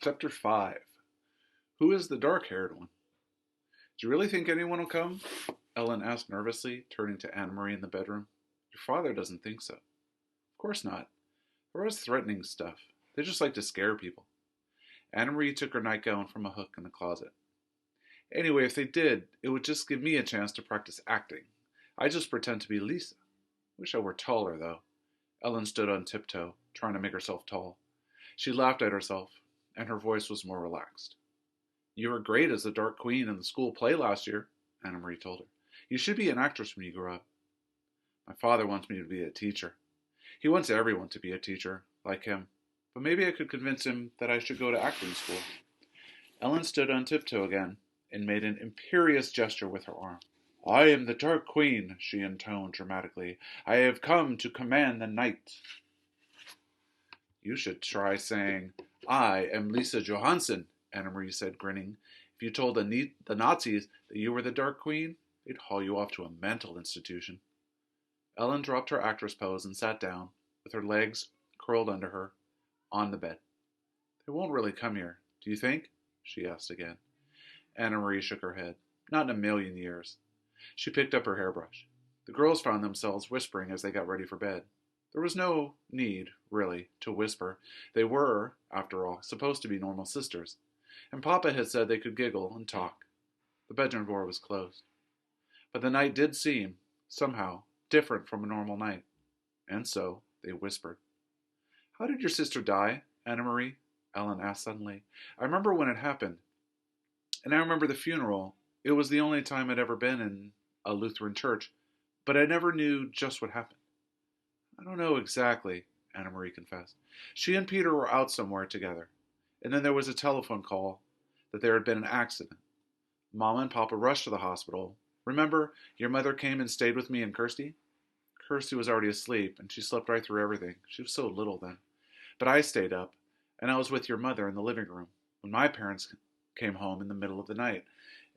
Chapter 5. Who is the dark-haired one? Do you really think anyone will come? Ellen asked nervously, turning to Anne Marie in the bedroom. Your father doesn't think so. Of course not. They're always threatening stuff. They just like to scare people. Anne Marie took her nightgown from a hook in the closet. Anyway, if they did, it would just give me a chance to practice acting. I just pretend to be Lisa. Wish I were taller, though. Ellen stood on tiptoe, trying to make herself tall. She laughed at herself, and her voice was more relaxed. You were great as the Dark Queen in the school play last year, Anna Marie told her. You should be an actress when you grow up. My father wants me to be a teacher. He wants everyone to be a teacher, like him. But maybe I could convince him that I should go to acting school. Ellen stood on tiptoe again and made an imperious gesture with her arm. I am the Dark Queen, she intoned dramatically. I have come to command the night. You should try saying, I am Lisa Johansson, Anna Marie said, grinning. If you told the Nazis that you were the Dark Queen, they'd haul you off to a mental institution. Ellen dropped her actress pose and sat down, with her legs curled under her, on the bed. They won't really come here, do you think? She asked again. Anna Marie shook her head. Not in a million years. She picked up her hairbrush. The girls found themselves whispering as they got ready for bed. There was no need, really, to whisper. They were, after all, supposed to be normal sisters. And Papa had said they could giggle and talk. The bedroom door was closed. But the night did seem, somehow, different from a normal night. And so, they whispered. How did your sister die, Anna Marie? Ellen asked suddenly. I remember when it happened. And I remember the funeral. It was the only time I'd ever been in a Lutheran church. But I never knew just what happened. I don't know exactly, Anna Marie confessed. She and Peter were out somewhere together. And then there was a telephone call that there had been an accident. Mama and Papa rushed to the hospital. Remember, your mother came and stayed with me and Kirsty? Kirsty was already asleep, and she slept right through everything. She was so little then. But I stayed up, and I was with your mother in the living room when my parents came home in the middle of the night,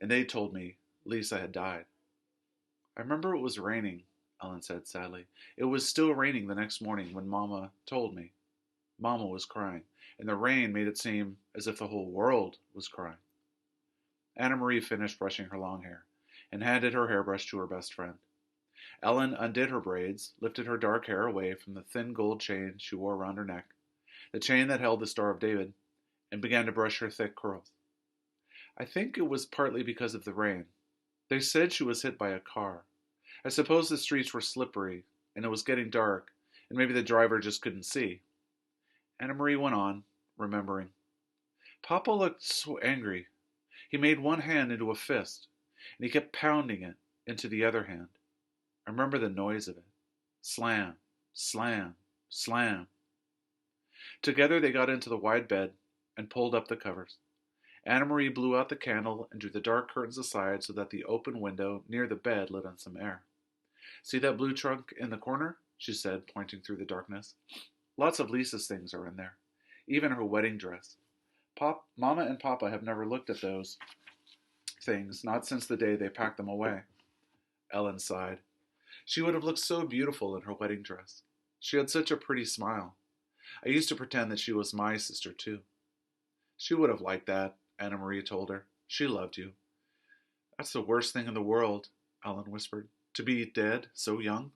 and they told me Lisa had died. I remember it was raining, Ellen said sadly. It was still raining the next morning when Mama told me. Mama was crying, and the rain made it seem as if the whole world was crying. Anna Marie finished brushing her long hair and handed her hairbrush to her best friend. Ellen undid her braids, lifted her dark hair away from the thin gold chain she wore around her neck, the chain that held the Star of David, and began to brush her thick curls. I think it was partly because of the rain. They said she was hit by a car. I suppose the streets were slippery, and it was getting dark, and maybe the driver just couldn't see. Anna Marie went on, remembering. Papa looked so angry. He made one hand into a fist, and he kept pounding it into the other hand. I remember the noise of it. Slam, slam, slam. Together they got into the wide bed and pulled up the covers. Anna Marie blew out the candle and drew the dark curtains aside so that the open window near the bed let in some air. See that blue trunk in the corner? She said, pointing through the darkness. Lots of Lisa's things are in there, even her wedding dress. Mama and Papa have never looked at those things, not since the day they packed them away. Ellen sighed. She would have looked so beautiful in her wedding dress. She had such a pretty smile. I used to pretend that she was my sister, too. She would have liked that, Anna Marie told her. She loved you. That's the worst thing in the world, Ellen whispered. To be dead so young.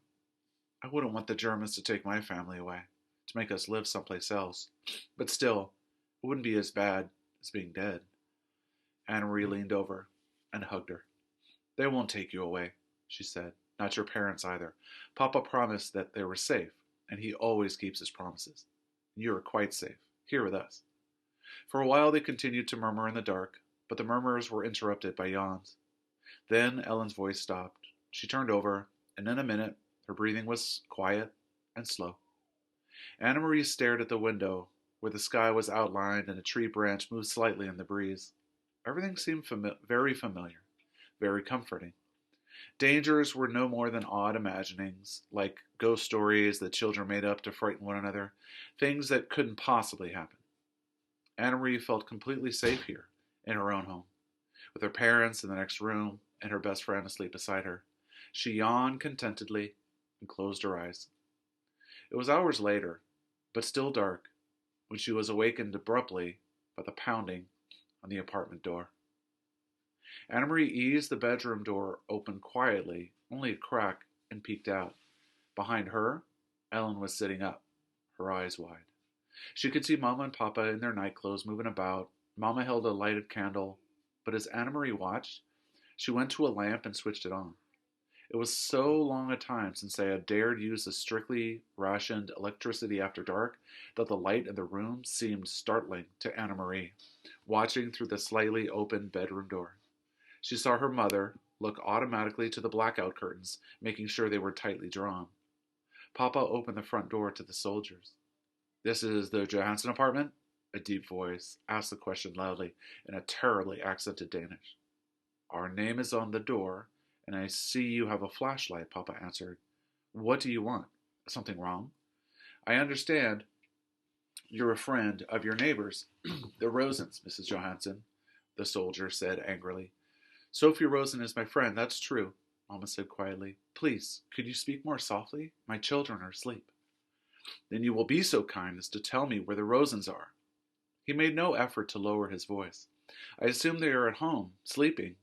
I wouldn't want the Germans to take my family away, to make us live someplace else. But still, it wouldn't be as bad as being dead. Anna Marie leaned over and hugged her. They won't take you away, she said. Not your parents either. Papa promised that they were safe, and he always keeps his promises. You are quite safe, here with us. For a while they continued to murmur in the dark, but the murmurs were interrupted by yawns. Then Ellen's voice stopped. She turned over, and in a minute her breathing was quiet and slow. Anna Marie stared at the window, where the sky was outlined and a tree branch moved slightly in the breeze. Everything seemed very familiar, very comforting. Dangers were no more than odd imaginings, like ghost stories that children made up to frighten one another, things that couldn't possibly happen. Anna Marie felt completely safe here, in her own home, with her parents in the next room and her best friend asleep beside her. She yawned contentedly and closed her eyes. It was hours later, but still dark, when she was awakened abruptly but the pounding on the apartment door. Anna-Marie eased the bedroom door open quietly, only a crack, and peeked out. Behind her, Ellen was sitting up, her eyes wide. She could see Mama and Papa in their nightclothes moving about. Mama held a lighted candle, but as Anna-Marie watched, she went to a lamp and switched it on. It was so long a time since they had dared use the strictly rationed electricity after dark that the light in the room seemed startling to Anna-Marie, watching through the slightly open bedroom door. She saw her mother look automatically to the blackout curtains, making sure they were tightly drawn. Papa opened the front door to the soldiers. "This is the Johansen apartment?" A deep voice asked the question loudly in a terribly accented Danish. "Our name is on the door, and I see you have a flashlight," Papa answered. "What do you want? Something wrong? I understand you're a friend of your neighbors, the Rosens, Mrs. Johansen," the soldier said angrily. "Sophie Rosen is my friend, that's true," Mama said quietly. "Please, could you speak more softly? My children are asleep." "Then you will be so kind as to tell me where the Rosens are." He made no effort to lower his voice. "I assume they are at home, sleeping.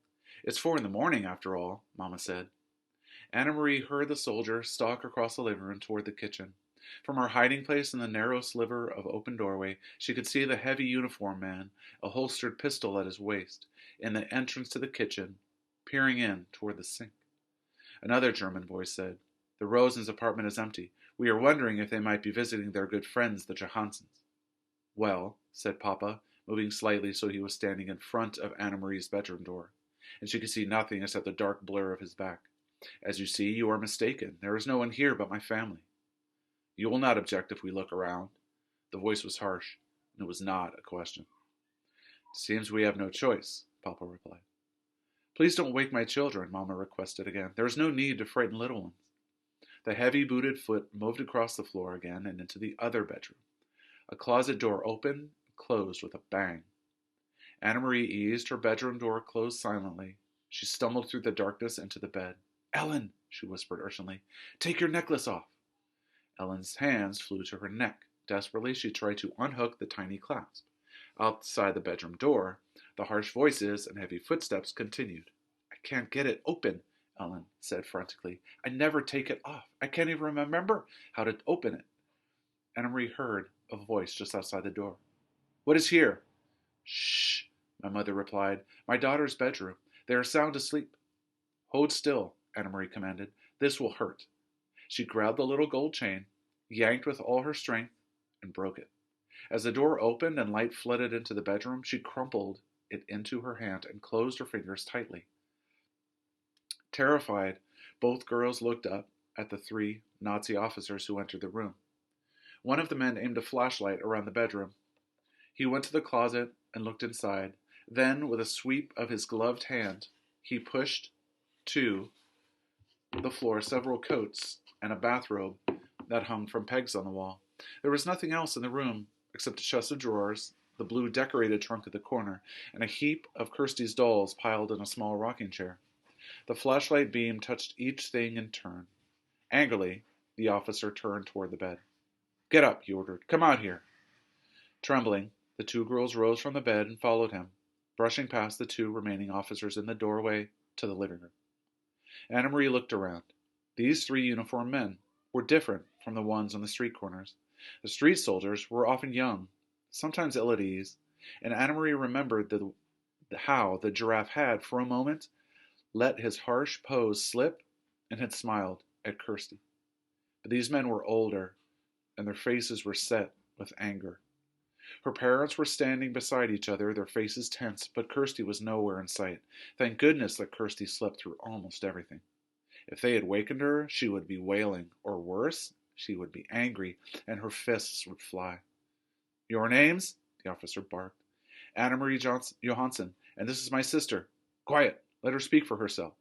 It's 4 in the morning, after all," Mama said. Anna-Marie heard the soldier stalk across the living room toward the kitchen. From her hiding place in the narrow sliver of open doorway, she could see the heavy uniformed man, a holstered pistol at his waist, in the entrance to the kitchen, peering in toward the sink. Another German voice said, "The Rosens' apartment is empty. We are wondering if they might be visiting their good friends, the Johansens." "Well," said Papa, moving slightly so he was standing in front of Anna-Marie's bedroom door, and she could see nothing except the dark blur of his back. "As you see, you are mistaken. There is no one here but my family." "You will not object if we look around?" The voice was harsh, and it was not a question. "It seems we have no choice," Papa replied. "Please don't wake my children," Mama requested again. "There is no need to frighten little ones." The heavy-booted foot moved across the floor again and into the other bedroom. A closet door opened and closed with a bang. Anna-Marie eased her bedroom door closed silently. She stumbled through the darkness into the bed. "Ellen," she whispered urgently, "take your necklace off." Ellen's hands flew to her neck. Desperately, she tried to unhook the tiny clasp. Outside the bedroom door, the harsh voices and heavy footsteps continued. "I can't get it open," Ellen said frantically. "I never take it off. I can't even remember how to open it." Anna-Marie heard a voice just outside the door. "What is here?" "Shh," my mother replied. "My daughter's bedroom. They are sound asleep." "Hold still," Anna-Marie commanded. "This will hurt." She grabbed the little gold chain, yanked with all her strength, and broke it. As the door opened and light flooded into the bedroom, she crumpled it into her hand and closed her fingers tightly. Terrified, both girls looked up at the 3 Nazi officers who entered the room. One of the men aimed a flashlight around the bedroom. He went to the closet and looked inside. Then, with a sweep of his gloved hand, he pushed to the floor several coats and a bathrobe that hung from pegs on the wall. There was nothing else in the room except a chest of drawers, the blue decorated trunk at the corner, and a heap of Kirsty's dolls piled in a small rocking chair. The flashlight beam touched each thing in turn. Angrily, the officer turned toward the bed. "Get up," he ordered. "Come out here." Trembling, the 2 girls rose from the bed and followed him, brushing past the 2 remaining officers in the doorway to the living room. Anna-Marie looked around. These 3 uniformed men were different from the ones on the street corners. The street soldiers were often young, sometimes ill at ease, and Anna-Marie remembered how the giraffe had, for a moment, let his harsh pose slip and had smiled at Kirsty. But these men were older, and their faces were set with anger. Her parents were standing beside each other, their faces tense, but Kirsty was nowhere in sight. Thank goodness that Kirsty slept through almost everything. If they had wakened her, she would be wailing, or worse, she would be angry, and her fists would fly. "Your names?" the officer barked. "Anna-Marie Johansen, and this is my sister." "Quiet! Let her speak for herself."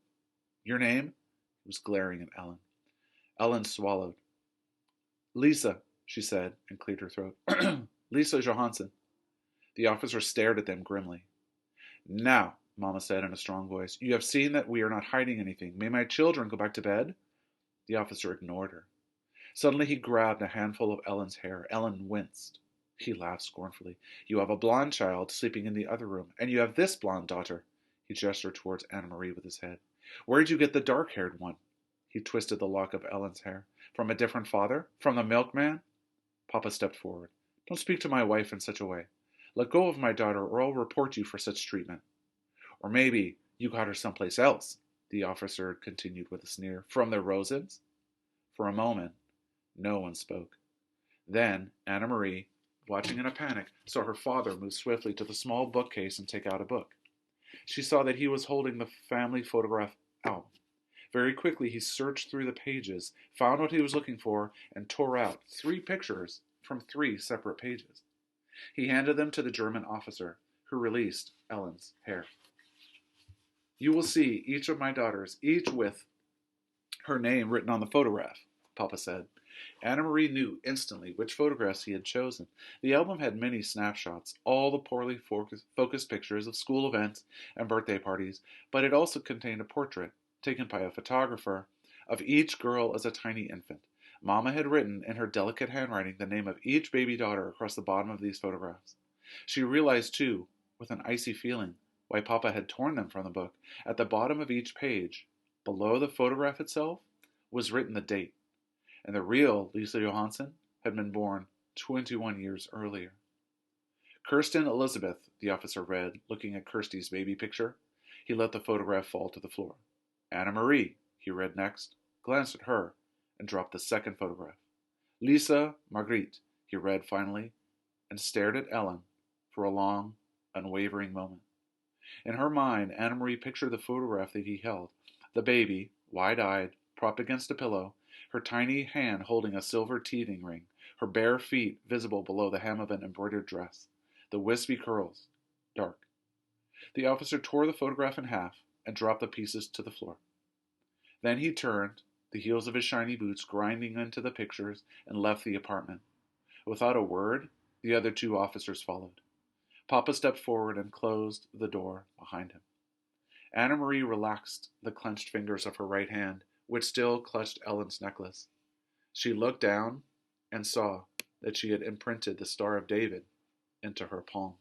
"Your name?" He was glaring at Ellen. Ellen swallowed. "Lisa," she said, and cleared her throat. "Lisa Johansen." The officer stared at them grimly. "Now," Mama said in a strong voice, "you have seen that we are not hiding anything. May my children go back to bed?" The officer ignored her. Suddenly he grabbed a handful of Ellen's hair. Ellen winced. He laughed scornfully. You have a blonde child sleeping in the other room, and you have this blonde daughter. He gestured towards Anna Marie with his head. Where'd you get the dark-haired one? He twisted the lock of Ellen's hair. From a different father? From the milkman? Papa stepped forward. Don't speak to my wife in such a way. Let go of my daughter, or I'll report you for such treatment. Or maybe you got her someplace else, the officer continued with a sneer. From the Rosens? For a moment, no one spoke. Then Anna Marie, watching in a panic, saw her father move swiftly to the small bookcase and take out a book. She saw that he was holding the family photograph album. Very quickly he searched through the pages, found what he was looking for, and tore out 3 pictures from 3 separate pages. He handed them to the German officer, who released Ellen's hair. You will see each of my daughters, each with her name written on the photograph, Papa said. Anna Marie knew instantly which photographs he had chosen. The album had many snapshots, all the poorly focused pictures of school events and birthday parties, but it also contained a portrait, taken by a photographer, of each girl as a tiny infant. Mama had written in her delicate handwriting the name of each baby daughter across the bottom of these photographs. She realized, too, with an icy feeling, why Papa had torn them from the book. At the bottom of each page, below the photograph itself, was written the date, and the real Lisa Johansson had been born 21 years earlier. Kirsten Elizabeth, the officer read, looking at Kirsty's baby picture. He let the photograph fall to the floor. Anna Marie, he read next, glanced at her, and dropped the second photograph. Lisa Margritte, he read finally, and stared at Ellen for a long, unwavering moment. In her mind, Anna Marie pictured the photograph that he held, the baby, wide-eyed, propped against a pillow, her tiny hand holding a silver teething ring, her bare feet visible below the hem of an embroidered dress, the wispy curls, dark. The officer tore the photograph in half and dropped the pieces to the floor. Then he turned, the heels of his shiny boots grinding into the pictures, and left the apartment. Without a word, the other 2 officers followed. Papa stepped forward and closed the door behind him. Anna Marie relaxed the clenched fingers of her right hand, which still clutched Ellen's necklace. She looked down and saw that she had imprinted the Star of David into her palm.